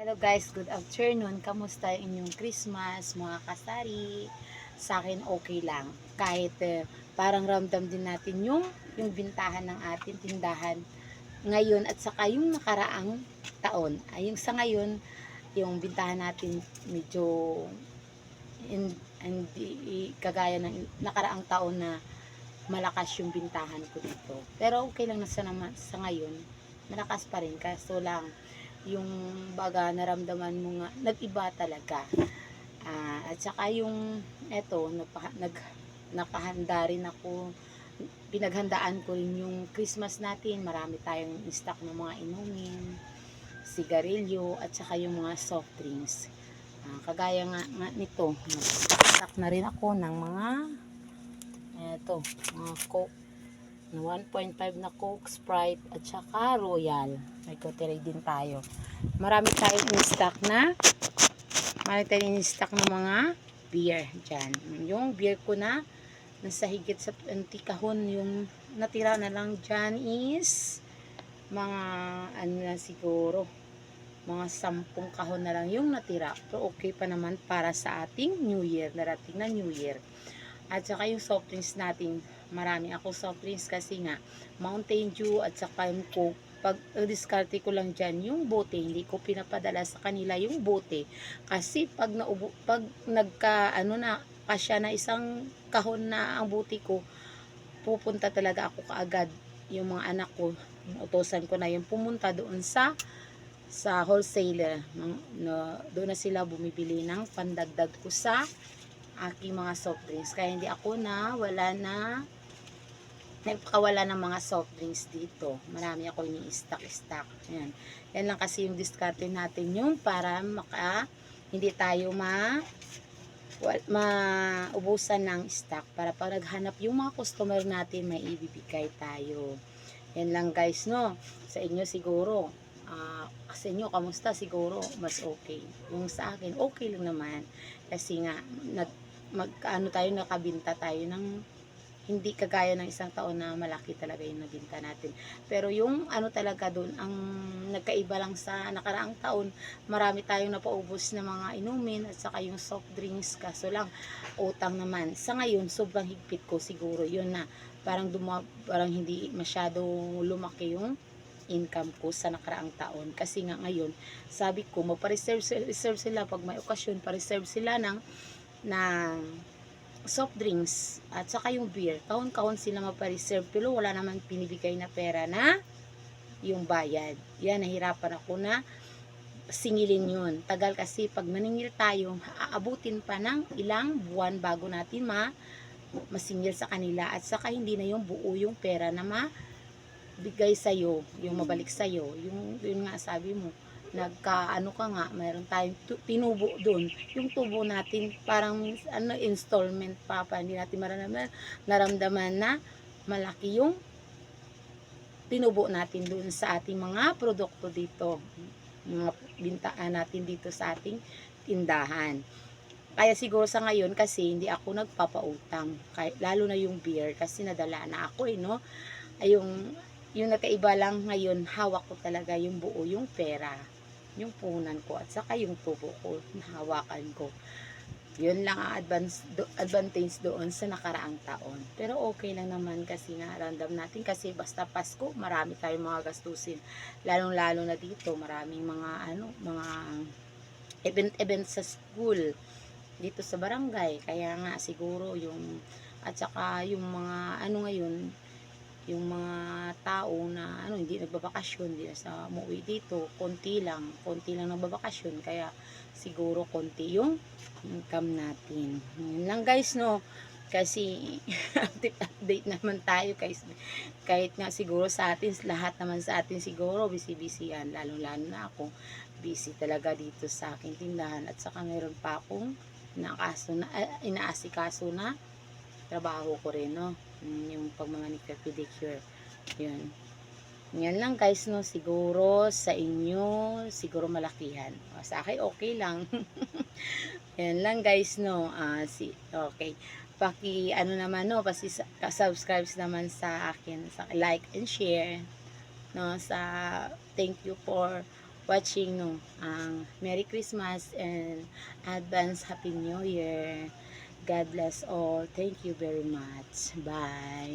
Hello guys, good afternoon. Kamusta yung inyong Christmas, mga kasari? Sa akin okay lang. Kahit parang ramdam din natin yung bintahan ng ating tindahan ngayon at saka yung nakaraang taon. Ay, yung sa ngayon, yung bintahan natin medyo hindi kagaya ng nakaraang taon na malakas yung bintahan ko dito. Pero okay lang na sa ngayon, malakas pa rin. Kaso lang, yung baga naramdaman mo nga, nag-iba talaga. At saka yung, eto, napahanda rin ako, pinaghandaan ko rin yung Christmas natin. Marami tayong stock ng mga inumin, sigarilyo, at saka yung mga soft drinks. Kagaya nga nito, nag-stock na rin ako ng mga mga Coke na 1.5 na Coke, Sprite, at saka Royal. May kotere din tayo. Marami tayong in-stock ng mga beer dyan. Yung beer ko na nasa higit sa 20 kahon, yung natira na lang dyan is mga ano na siguro, mga 10 kahon na lang yung natira. Pero okay pa naman para sa ating New Year, darating na New Year. At saka yung soft drinks natin, marami ako soft drinks kasi nga Mountain Dew at saka yung Coke. Pag diskarte ko lang dyan yung bote, hindi ko pinapadala sa kanila yung bote. Kasi pag nagka ano na kasya na isang kahon na ang bote ko, pupunta talaga ako kaagad. Yung mga anak ko, utosan ko na yung pumunta doon sa wholesaler. Doon na sila bumibili ng pandagdag ko sa aking mga soft drinks. Kaya hindi ako nagpakawala ng mga soft drinks dito. Marami ako ini-stock. Yan. Yan lang kasi yung diskarte natin yung para hindi tayo maubusan ng stock. Para pag naghanap yung mga customer natin, may ibibigay tayo. Yan lang guys, no? Sa inyo siguro, sa inyo, kamusta? Siguro, mas okay. Yung sa akin, okay lang naman. Kasi nga, nakabinta tayo ng hindi kagaya ng isang taon na malaki talaga yung nabinta natin. Pero yung ano talaga doon, ang nagkaiba lang sa nakaraang taon, marami tayong napaubos na mga inumin at saka yung soft drinks. Kaso lang, utang naman. Sa ngayon, sobrang higpit ko siguro. Yun na, parang hindi masyadong lumaki yung income ko sa nakaraang taon. Kasi nga ngayon, sabi ko, reserve sila pag may okasyon, pa-reserve sila ng soft drinks at saka yung beer. Kahon-kahon sila mapareserve pero wala naman pinibigay na pera na yung bayad. Yan, nahirapan ako na singilin yun. Tagal kasi pag maningil tayo, aabutin pa ng ilang buwan bago natin masingil sa kanila at saka hindi na yung buo yung pera na mabigay sa'yo, yung mabalik sa'yo. Yung nga sabi mo, nagkaano ka nga, mayroon tayong tinubo doon. Yung tubo natin parang installment pa hindi natin naramdaman na malaki yung tinubo natin doon sa ating mga produkto dito. Mga bintaan natin dito sa ating tindahan. Kaya siguro sa ngayon kasi hindi ako nagpapautang. Lalo na yung beer kasi nadala na ako no. Ay yung nakaiba lang ngayon, hawak ko talaga yung buo yung pera, yung punan ko at saka yung tubo ko, hawakan ko. Yun lang ang advantage doon sa nakaraang taon. Pero okay lang naman kasi nga random natin kasi basta Pasko, marami tayong mga gastusin. Lalong-lalo na dito, maraming mga event sa school dito sa barangay. Kaya nga siguro at saka yung mga ngayon, yung mga tao na hindi nagbabakasyon, hindi na sa umuwi dito, konti lang nagbabakasyon, kaya siguro konti yung income natin. Yun lang guys, no, kasi update naman tayo guys, kahit nga siguro sa atin, lahat naman sa atin siguro busy yan, lalo na ako, busy talaga dito sa aking tindahan at saka meron pa akong inaasikaso na trabaho ko rin, no? Yung pag mga pedicure. Yun. Yan lang guys, no? Siguro sa inyo, siguro malakihan. Sa akin, okay lang. Yan lang guys, no? Okay. Naman, no? Subscribe naman sa akin. Like and share. No? Thank you for watching no, ang Merry Christmas and advance Happy New Year. God bless all. Thank you very much. Bye.